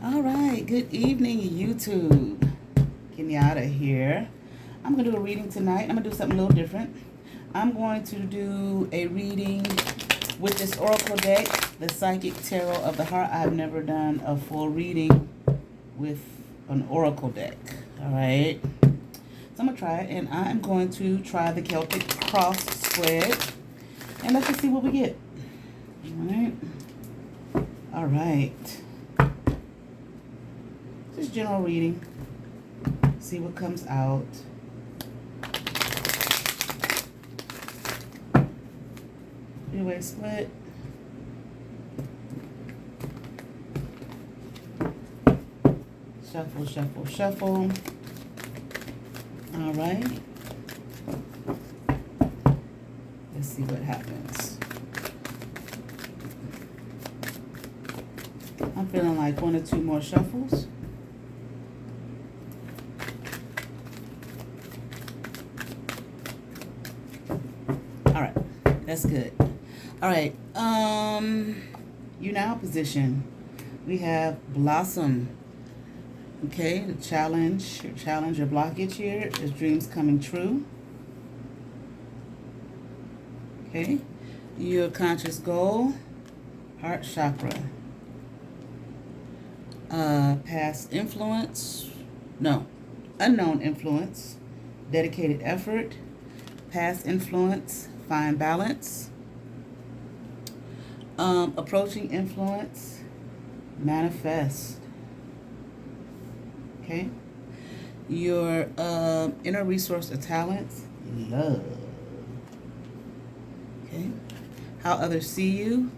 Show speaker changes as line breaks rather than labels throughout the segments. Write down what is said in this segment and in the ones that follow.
All right, good evening, YouTube. Kenyatta here. I'm going to do a reading tonight. I'm going to do something a little different. I'm going to do a reading with this Oracle deck, the Psychic Tarot of the Heart. I've never done a full reading with an Oracle deck. All right. So I'm going to try it, and I'm going to try the Celtic cross spread. And let's just see what we get. All right. All right. Just general reading. See what comes out. Three-way split. Shuffle, shuffle, shuffle. All right. Let's see what happens. I'm feeling like 1 or 2 more shuffles. All right, that's good. All right, you now position. We have blossom. Okay, the challenge or blockage here is dreams coming true. Okay, your conscious goal, heart chakra. Past influence, no, unknown influence, dedicated effort, past influence, find balance, approaching influence, manifest. Okay, your inner resource or talents, love. Okay, how others see you,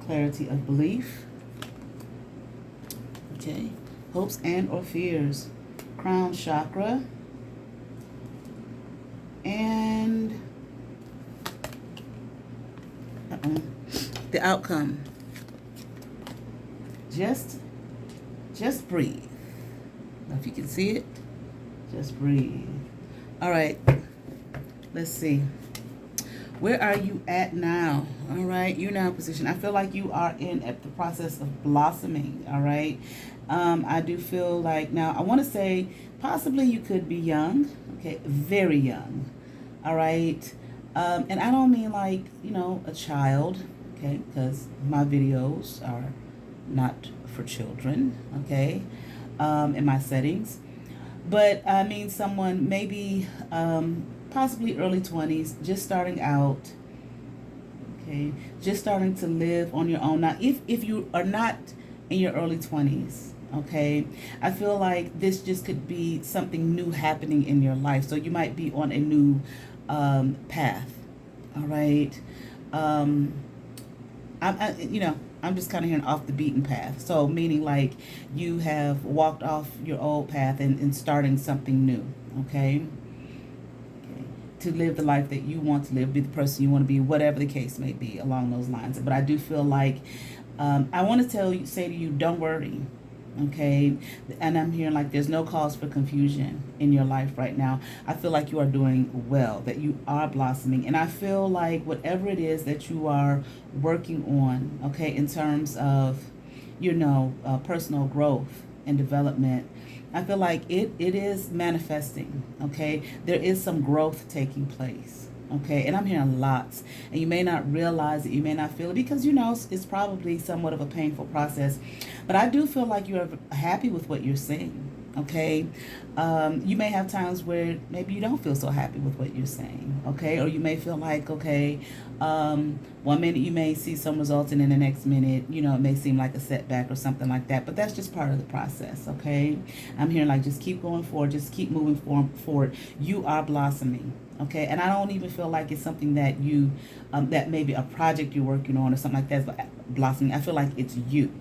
clarity of belief. Okay, hopes and or fears, crown chakra, and the outcome. Just breathe. Now, if you can see it, just breathe. All right, let's see. Where are you at now? All right, you're now in position. I feel like you are at the process of blossoming. All right, I do feel like now I want to say possibly you could be young. Okay, very young. All right, and I don't mean like a child. Okay, because my videos are not for children. Okay, in my settings, but I mean someone maybe possibly early 20s, just starting out. Okay, just starting to live on your own. Now, if you are not in your early 20s, okay, I feel like this just could be something new happening in your life. So you might be on a new path. All right. I'm just kind of hearing off the beaten path. So meaning like you have walked off your old path and starting something new. Okay. To live the life that you want to live, be the person you want to be, whatever the case may be along those lines. But I do feel like I want to say to you, don't worry, okay? And I'm hearing like there's no cause for confusion in your life right now. I feel like you are doing well, that you are blossoming. And I feel like whatever it is that you are working on, okay, in terms of, personal growth and development, I feel like it is manifesting, okay? There is some growth taking place, okay? And I'm hearing lots. And you may not realize it, you may not feel it, because, it's probably somewhat of a painful process. But I do feel like you're happy with what you're seeing, okay? You may have times where maybe you don't feel so happy with what you're saying, okay? Or you may feel like, okay, 1 minute you may see some results, and in the next minute, it may seem like a setback or something like that. But that's just part of the process, okay? I'm hearing like just keep going forward, just keep moving forward. You are blossoming, okay? And I don't even feel like it's something that you, that maybe a project you're working on or something like that is blossoming. I feel like it's you.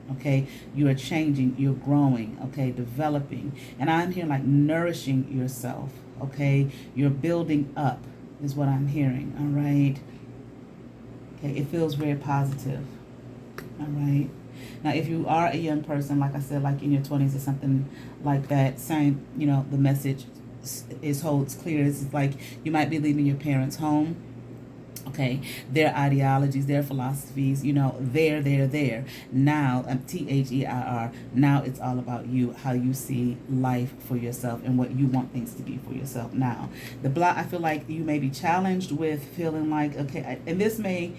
Okay, you are changing, you're growing, okay, developing. And I'm hearing like nourishing yourself, okay? You're building up is what I'm hearing, all right? Okay, it feels very positive, all right? Now, if you are a young person, like I said, like in your 20s or something like that, same, the message holds clear. It's like you might be leaving your parents' home. Okay, their ideologies, their philosophies, there. Now, THEIR. Now it's all about you, how you see life for yourself and what you want things to be for yourself. Now, the block, I feel like you may be challenged with feeling like, okay, and this may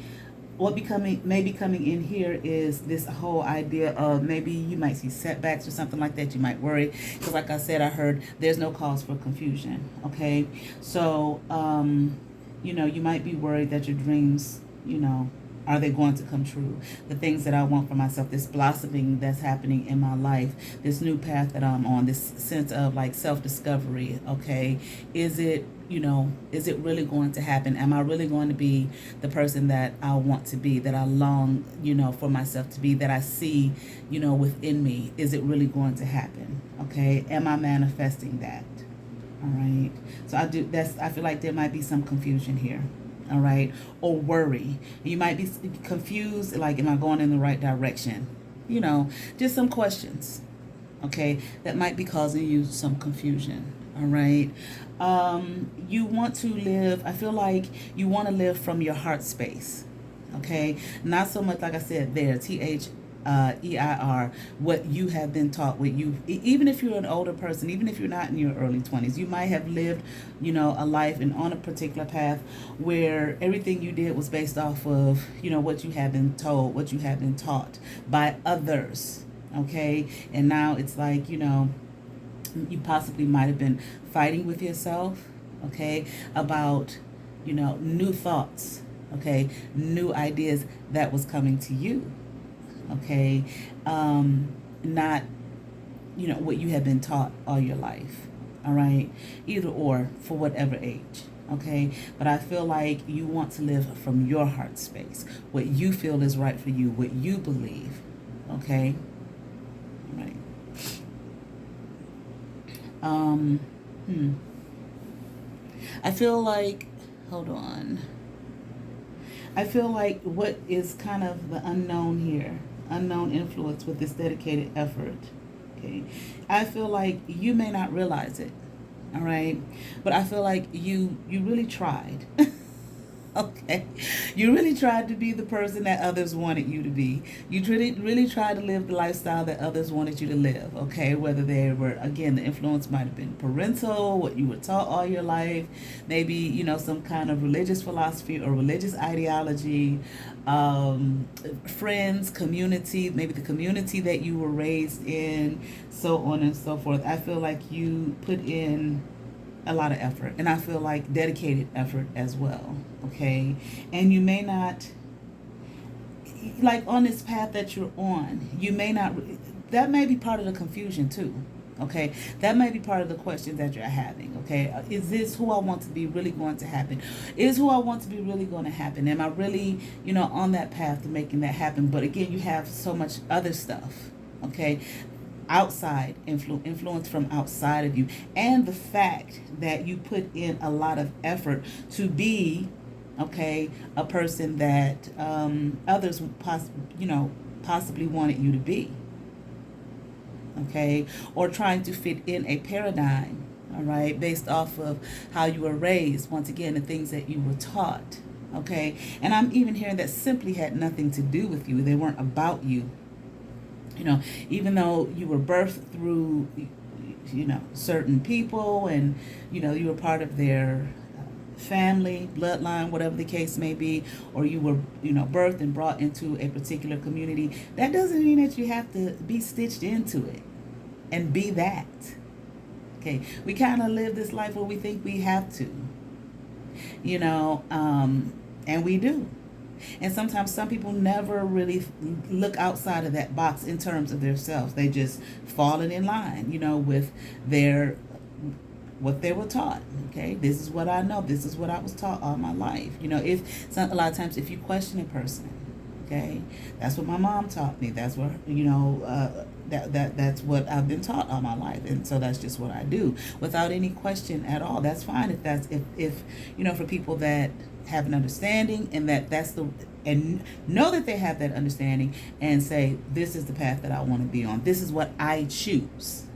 be coming in here is this whole idea of maybe you might see setbacks or something like that. You might worry because, like I said, I heard there's no cause for confusion. Okay, so you might be worried that your dreams, are they going to come true? The things that I want for myself, this blossoming that's happening in my life, this new path that I'm on, this sense of like self-discovery, okay? Is it really going to happen? Am I really going to be the person that I want to be, that I long, for myself to be, that I see, within me? Is it really going to happen? Okay? Am I manifesting that? All right. So I feel like there might be some confusion here. All right. Or worry. You might be confused, like, am I going in the right direction? Just some questions. Okay. That might be causing you some confusion. All right. You want to live, I feel like you want to live from your heart space. Okay. Not so much, like I said, there, EIR, what you have been taught, what you, even if you're an older person, even if you're not in your early 20s, you might have lived, a life and on a particular path where everything you did was based off of, what you have been told, what you have been taught by others. Okay. And now it's like, you possibly might have been fighting with yourself, okay, about, new thoughts, okay, new ideas that was coming to you. Okay, not what you have been taught all your life. All right, either or, for whatever age. Okay, but I feel like you want to live from your heart space, what you feel is right for you, what you believe. Okay, all right. I feel like, hold on. I feel like what is kind of the unknown here, unknown influence with this dedicated effort, okay? I feel like you may not realize it, all right? But I feel like you really tried. Okay, you really tried to be the person that others wanted you to be. You really tried to live the lifestyle that others wanted you to live. Okay, whether they were, again, the influence might have been parental, what you were taught all your life, maybe some kind of religious philosophy or religious ideology, friends, community, maybe the community that you were raised in, so on and so forth. I feel like you put in a lot of effort, and I feel like dedicated effort as well. Okay, and you may not, like, on this path that you're on, you may not, that may be part of the confusion too. Okay, that may be part of the question that you're having. Okay, is this who I want to be really going to happen? Is who I want to be really going to happen? Am I really, on that path to making that happen? But again, you have so much other stuff. Okay, outside influence from outside of you, and the fact that you put in a lot of effort to be, okay, a person that others possibly wanted you to be, okay, or trying to fit in a paradigm, all right, based off of how you were raised, once again, the things that you were taught. Okay, and I'm even hearing that simply had nothing to do with you. They weren't about you. Even though you were birthed through, certain people, and, you were part of their family, bloodline, whatever the case may be, or you were, birthed and brought into a particular community, that doesn't mean that you have to be stitched into it and be that. Okay, we kind of live this life where we think we have to, and we do. And sometimes some people never really look outside of that box in terms of themselves. They just fall in line, with what they were taught. Okay, this is what I know. This is what I was taught all my life. A lot of times if you question a person, okay, that's what my mom taught me. That's what that's what I've been taught all my life, and so that's just what I do without any question at all. That's fine if for people that have an understanding and and know that they have that understanding and say, this is the path that I want to be on. This is what I choose.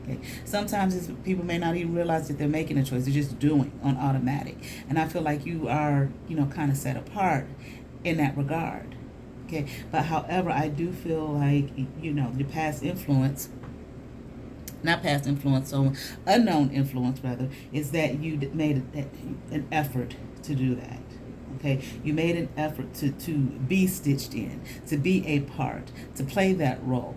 Okay. Sometimes people may not even realize that they're making a choice. They're just doing on automatic. And I feel like you are, kind of set apart in that regard. Okay. But however, I do feel like, your past influence, not past influence, so unknown influence rather, is that you made an effort to do that. Okay, you made an effort to be stitched in, to be a part, to play that role.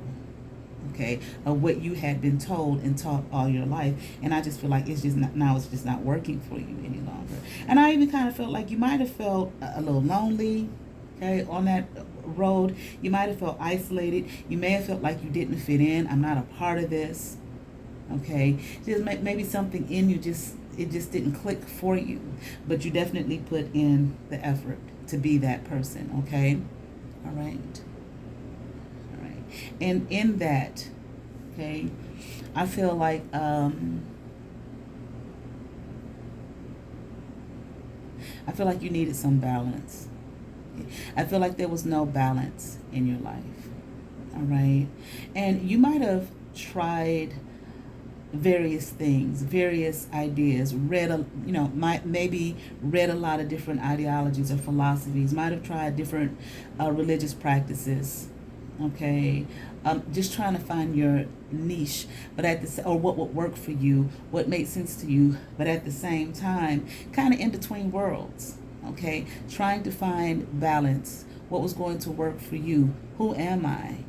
Okay, of what you had been told and taught all your life, and I just feel like it's just not, now it's just not working for you any longer. And I even kind of felt like you might have felt a little lonely. Okay, on that road, you might have felt isolated. You may have felt like you didn't fit in. I'm not a part of this. Okay, just maybe something in you it just didn't click for you, but you definitely put in the effort to be that person. Okay, all right, all right, and in that, okay, I feel like you needed some balance. I feel like there was no balance in your life. All right, and you might have tried various things, various ideas, maybe read a lot of different ideologies or philosophies, might have tried different religious practices, okay, just trying to find your niche, but or what would work for you, what made sense to you, but at the same time, kind of in between worlds, okay, trying to find balance, what was going to work for you, who am I,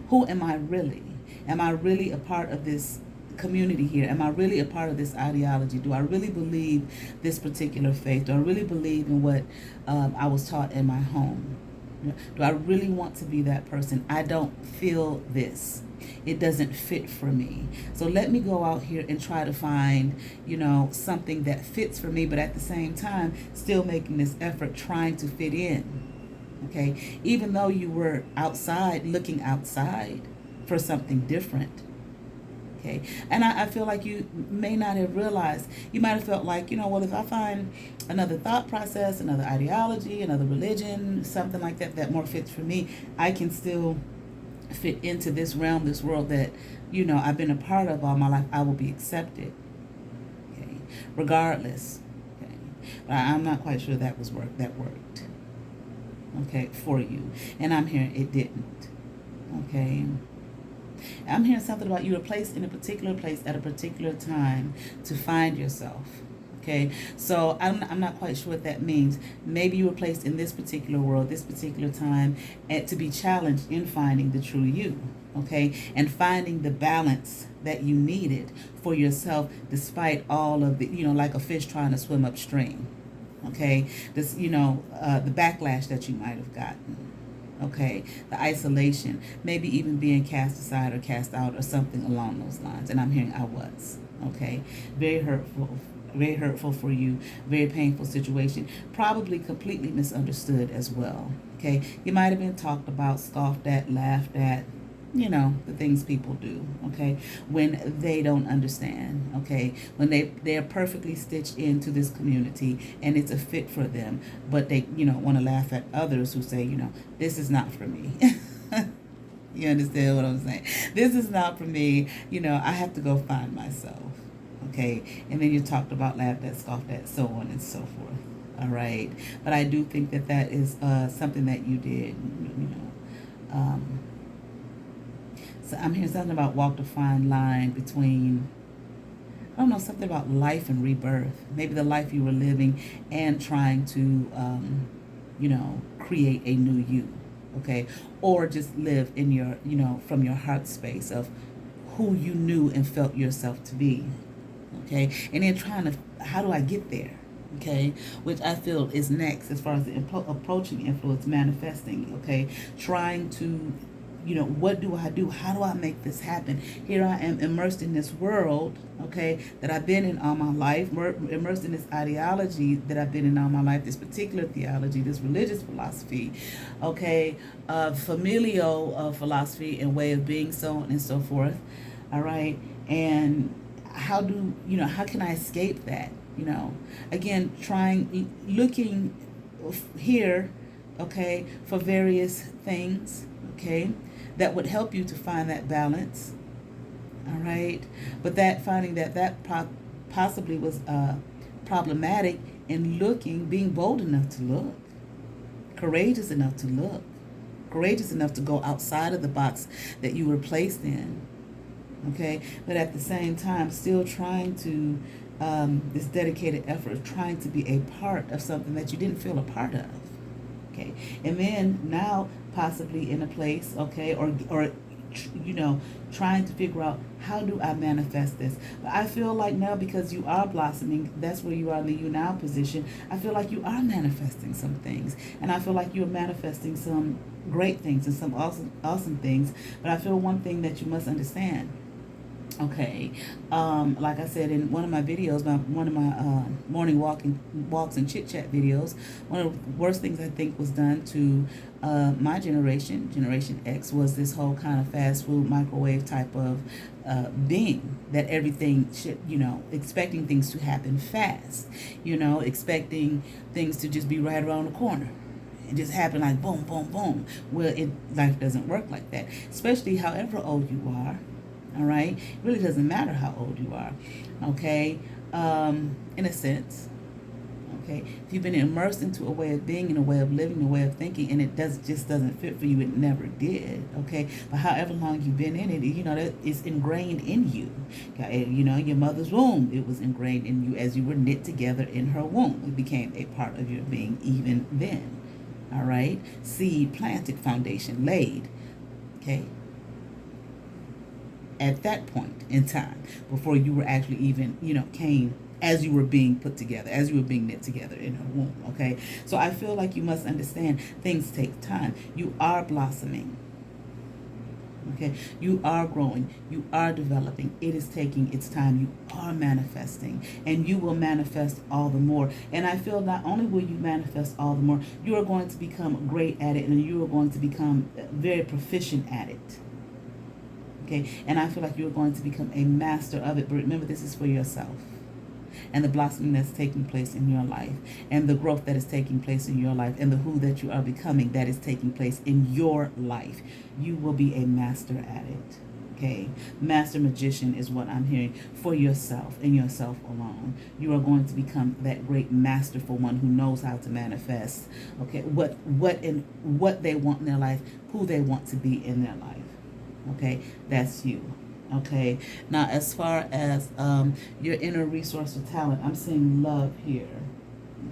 who am I really? Am I really a part of this community here? Am I really a part of this ideology? Do I really believe this particular faith? Do I really believe in what I was taught in my home? Do I really want to be that person? I don't feel this. It doesn't fit for me. So let me go out here and try to find, something that fits for me, but at the same time, still making this effort, trying to fit in. Okay? Even though you were outside, looking outside for something different. Okay, and I feel like you may not have realized, you might have felt like, if I find another thought process, another ideology, another religion, something like that more fits for me, I can still fit into this realm, this world that, I've been a part of all my life. I will be accepted, okay, regardless. Okay, but I'm not quite sure that worked, okay, for you. And I'm hearing it didn't, okay. I'm hearing something about you were placed in a particular place at a particular time to find yourself. Okay, so I'm not quite sure what that means. Maybe you were placed in this particular world, this particular time, and to be challenged in finding the true you. Okay, and finding the balance that you needed for yourself, despite all of the, like a fish trying to swim upstream. Okay, this, the backlash that you might have gotten. Okay, the isolation, maybe even being cast aside or cast out or something along those lines. And I'm hearing I was. Okay, very hurtful for you, very painful situation, probably completely misunderstood as well. Okay, you might have been talked about, scoffed at, laughed at, the things people do, okay, when they don't understand, okay, when they're perfectly stitched into this community and it's a fit for them, but they, want to laugh at others who say, this is not for me. You understand what I'm saying? This is not for me. I have to go find myself, okay, and then you talked about, laughed at, scoffed at, so on and so forth. All right, but I do think that is something that you did, So I'm hearing something about walk the fine line between, I don't know, something about life and rebirth. Maybe the life you were living and trying to, create a new you, okay? Or just live in your, from your heart space of who you knew and felt yourself to be, okay? And then trying to, how do I get there? Okay, which I feel is next as far as the approaching influence manifesting, okay? Trying to, what do I do? How do I make this happen? Here I am immersed in this world, okay, that I've been in all my life, immersed in this ideology that I've been in all my life, this particular theology, this religious philosophy, okay, familial philosophy and way of being, so on and so forth, all right? And how can I escape that? Again, looking here, okay, for various things, okay, that would help you to find that balance, All right. But that finding that possibly was problematic in looking, being bold enough to look, courageous enough to look, courageous enough to go outside of the box that you were placed in. Okay. But at the same time, still trying to, this dedicated effort of trying to be a part of something that you didn't feel a part of. Okay. And then now possibly in a place, okay, or trying to figure out, how do I manifest this? But I feel like now, because you are blossoming, that's where you are in the you now position. I feel like you are manifesting some things, and I feel like you're manifesting some great things and some awesome things. But I feel one thing that you must understand. Okay, like I said in one of my videos, one of my morning walks and chit chat videos, one of the worst things I think was done to my generation, Generation X, was this whole kind of fast food microwave type of being, that everything should, expecting things to happen fast, expecting things to just be right around the corner. It just happen like boom, boom, boom. Well, life doesn't work like that, especially however old you are. All right, it really doesn't matter how old you are. Okay, in a sense. Okay, if you've been immersed into a way of being, in a way of living, a way of thinking, and it just doesn't fit for you, it never did. Okay, but however long you've been in it, that is ingrained in you. Okay, your mother's womb, it was ingrained in you as you were knit together in her womb. It became a part of your being even then. All right, seed planted, foundation laid. Okay. At that point in time, before you were actually even, came, as you were being put together, as you were being knit together in her womb. Okay, so I feel like you must understand, things take time. You are blossoming. Okay, you are growing, you are developing. It is taking its time. You are manifesting, and you will manifest all the more. And I feel not only will you manifest all the more, you are going to become great at it, and you are going to become very proficient at it. Okay, and I feel like you're going to become a master of it. But remember, this is for yourself, and the blossoming that's taking place in your life, and the growth that is taking place in your life, and the who that you are becoming that is taking place in your life. You will be a master at it. Okay, master magician is what I'm hearing for yourself and yourself alone. You are going to become that great masterful one who knows how to manifest. Okay, what they want in their life, who they want to be in their life. Okay, that's you. Okay, now as far as your inner resource or talent, I'm seeing love here.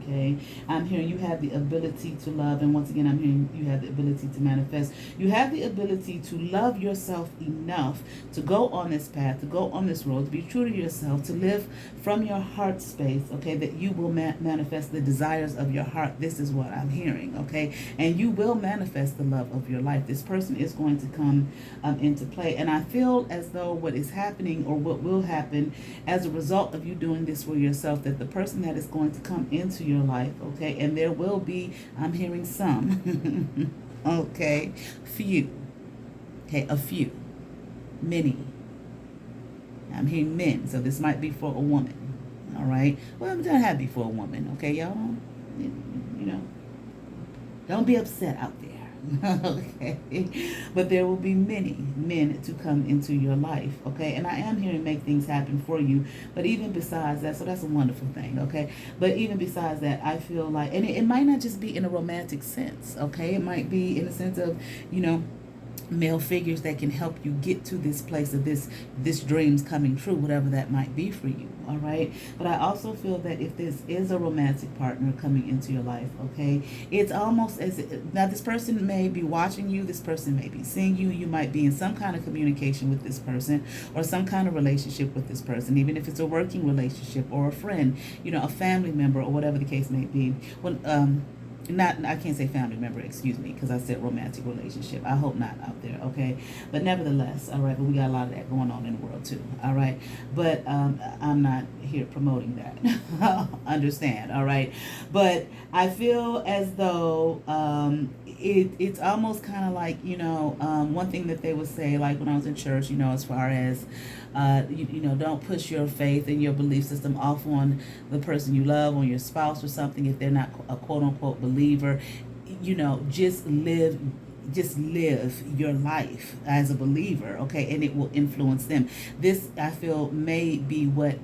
Okay, I'm hearing you have the ability to love, and once again, I'm hearing you have the ability to manifest. You have the ability to love yourself enough to go on this path, to go on this road, to be true to yourself, to live from your heart space. Okay, that you will manifest the desires of your heart. This is what I'm hearing. Okay, and you will manifest the love of your life. This person is going to come into play, and I feel as though what is happening, or what will happen as a result of you doing this for yourself, that the person that is going to come into your life, okay, and there will be, I'm hearing some, okay, few, okay, a few, many, I'm hearing men, so this might be for a woman, all right, well, it doesn't have to be for a woman, okay, y'all don't, don't be upset out there. Okay, but there will be many men to come into your life. Okay, and I am here to make things happen for you. But even besides that, so that's a wonderful thing. Okay, but even besides that, I feel like, and it might not just be in a romantic sense. Okay, it might be in the sense of, male figures that can help you get to this place of this dreams coming true, whatever that might be for you. All right, but I also feel that if this is a romantic partner coming into your life, okay, it's almost as if, now this person may be watching you, this person may be seeing you, you might be in some kind of communication with this person, or some kind of relationship with this person, even if it's a working relationship or a friend, a family member, or whatever the case may be. I can't say family member, excuse me, because I said romantic relationship. I hope not out there, okay? But nevertheless, all right, but we got a lot of that going on in the world too, all right? But I'm not here promoting that. Understand, all right? But I feel as though it's almost kind of like, one thing that they would say, like when I was in church, as far as, don't push your faith and your belief system off on the person you love, on your spouse or something, if they're not a quote-unquote believer. Just live just live your life as a believer, okay, and it will influence them. This, I feel, may be what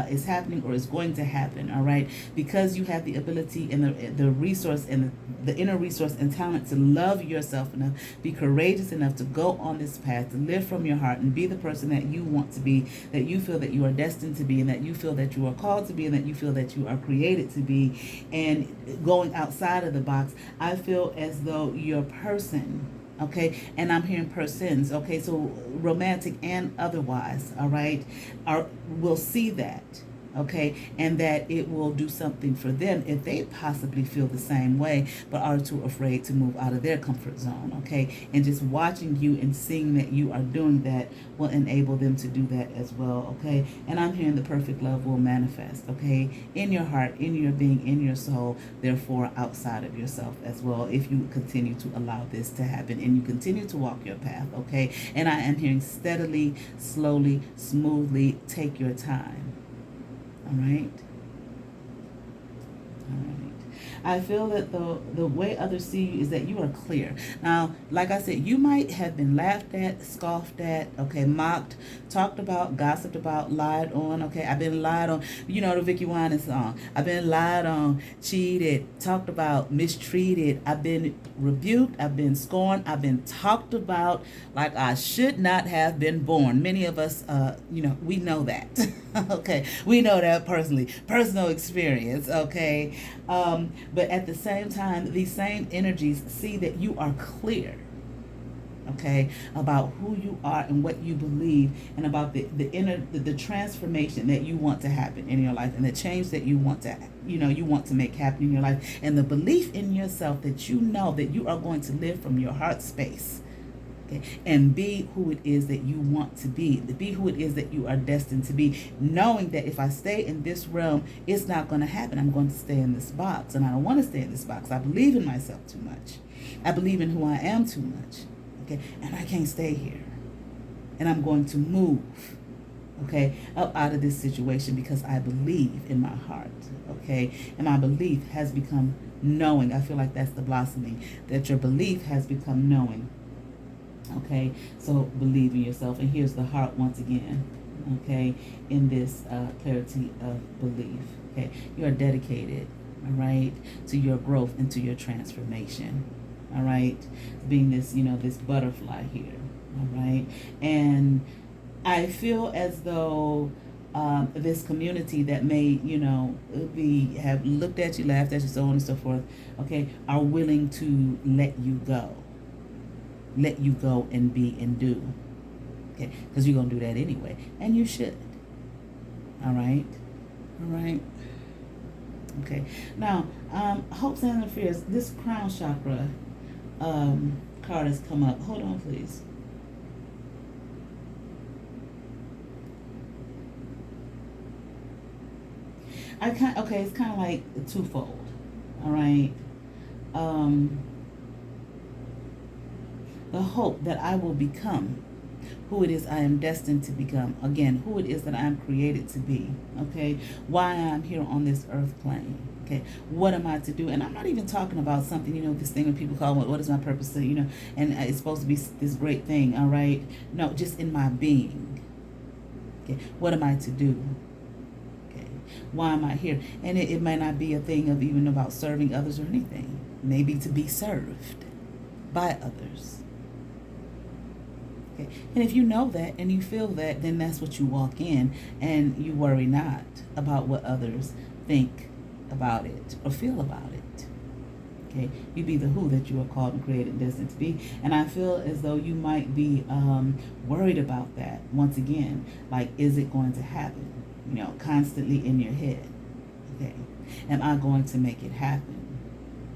is happening or is going to happen, all right, because you have the ability and the resource and the inner resource and talent to love yourself enough, be courageous enough to go on this path, to live from your heart and be the person that you want to be, that you feel that you are destined to be, and that you feel that you are called to be, and that you feel that you are created to be, and going outside of the box. I feel as though your person, okay, and I'm hearing persons, okay, so romantic and otherwise, all right, will see that, okay, and that it will do something for them if they possibly feel the same way but are too afraid to move out of their comfort zone, okay, and just watching you and seeing that you are doing that will enable them to do that as well, okay, and I'm hearing the perfect love will manifest, okay, in your heart, in your being, in your soul, therefore outside of yourself as well, if you continue to allow this to happen and you continue to walk your path, okay, and I am hearing steadily, slowly, smoothly, take your time. All right. All right. I feel that the way others see you is that you are clear. Now, like I said, you might have been laughed at, scoffed at, okay, mocked, talked about, gossiped about, lied on, okay. I've been lied on. You know the Vicky Winans song. I've been lied on, cheated, talked about, mistreated. I've been rebuked. I've been scorned. I've been talked about like I should not have been born. Many of us, we know that. Okay, we know that personally, personal experience, okay, but at the same time, these same energies see that you are clear, okay, about who you are and what you believe, and about the inner the transformation that you want to happen in your life, and the change that you want to make happen in your life, and the belief in yourself that you know that you are going to live from your heart space. Okay, and be who it is that you want to be who it is that you are destined to be, knowing that if I stay in this realm, it's not going to happen. I'm going to stay in this box, and I don't want to stay in this box. I believe in myself too much. I believe in who I am too much, okay, and I can't stay here, and I'm going to move, okay, up out of this situation because I believe in my heart, okay, and my belief has become knowing. I feel like that's the blossoming, that your belief has become knowing. Okay, so believe in yourself. And here's the heart once again, okay, in this clarity of belief. Okay, you are dedicated, all right, to your growth and to your transformation, all right, being this, this butterfly here, all right. And I feel as though this community that may, have looked at you, laughed at you, so on and so forth, okay, are willing to let you go and be and do, okay, because you're going to do that anyway, and you should, all right, okay. Now, hopes and fears, this crown chakra card has come up. Hold on, please. It's kind of like twofold, all right. The hope that I will become who it is I am destined to become. Again, who it is that I am created to be. Okay, why I'm here on this earth plane. Okay, what am I to do? And I'm not even talking about something, this thing when people call, what is my purpose? And it's supposed to be this great thing. All right, no, just in my being. Okay, what am I to do? Okay, why am I here? And it may not be a thing of even about serving others or anything. Maybe to be served by others. Okay. And if you know that and you feel that, then that's what you walk in, and you worry not about what others think about it or feel about it. Okay, you be the who that you are called and created and destined to be. And I feel as though you might be worried about that once again. Like, is it going to happen? Constantly in your head. Okay, am I going to make it happen?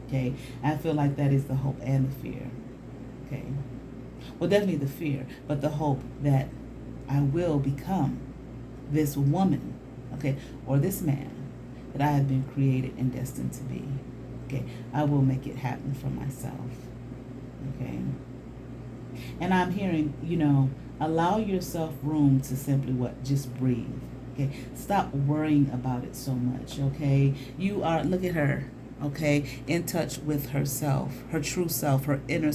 Okay, I feel like that is the hope and the fear. Okay. Well, definitely the fear, but the hope that I will become this woman, okay, or this man that I have been created and destined to be. Okay, I will make it happen for myself. Okay, and I'm hearing, allow yourself room to simply what? Just breathe. Okay, stop worrying about it so much. Okay, you are. Look at her. okay, in touch with herself, her true self, her inner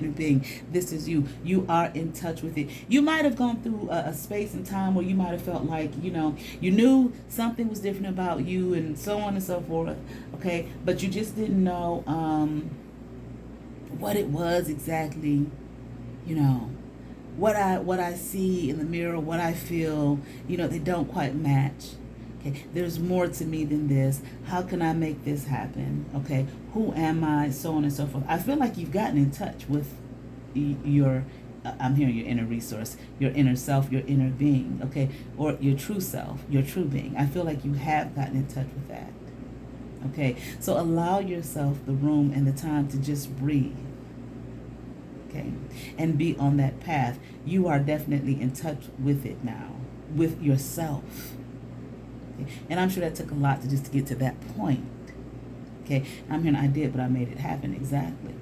being. This is you. You are in touch with it. You might have gone through a space and time where you might have felt like, you knew something was different about you and so on and so forth, okay, but you just didn't know what it was exactly, you know. What I see in the mirror, what I feel, they don't quite match. Okay, there's more to me than this. How can I make this happen? Okay, who am I? So on and so forth. I feel like you've gotten in touch with your, I'm hearing your inner resource, your inner self, your inner being, okay, or your true self, your true being. I feel like you have gotten in touch with that. Okay, so allow yourself the room and the time to just breathe. Okay, and be on that path. You are definitely in touch with it now, with yourself. Okay? And I'm sure that took a lot to just to get to that point. Okay, I'm hearing I did, but I made it happen. Exactly.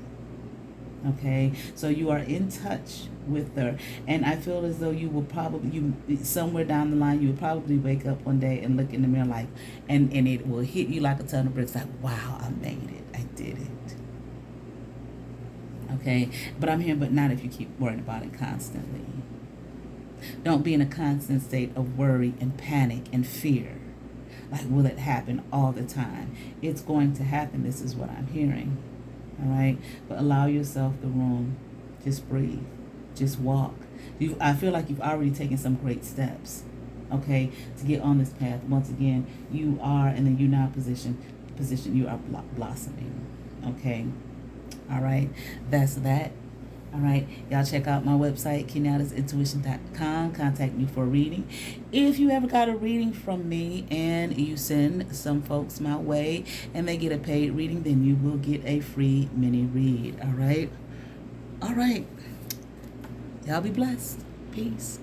Okay, so you are in touch with her, and I feel as though you will probably, somewhere down the line, you will probably wake up one day and look in the mirror like, and it will hit you like a ton of bricks, like, wow, I made it, I did it. Okay, but I'm here, but not if you keep worrying about it constantly. Don't be in a constant state of worry and panic and fear. Like, will it happen all the time? It's going to happen. This is what I'm hearing. All right, but allow yourself the room. Just breathe. Just walk. I feel like you've already taken some great steps. Okay, to get on this path. Once again, you are in the you now position. You are blossoming. Okay. All right, that's that. All right, y'all check out my website, kenyattasintuition.com. Contact me for a reading. If you ever got a reading from me and you send some folks my way and they get a paid reading, then you will get a free mini read. All right. All right. Y'all be blessed. Peace.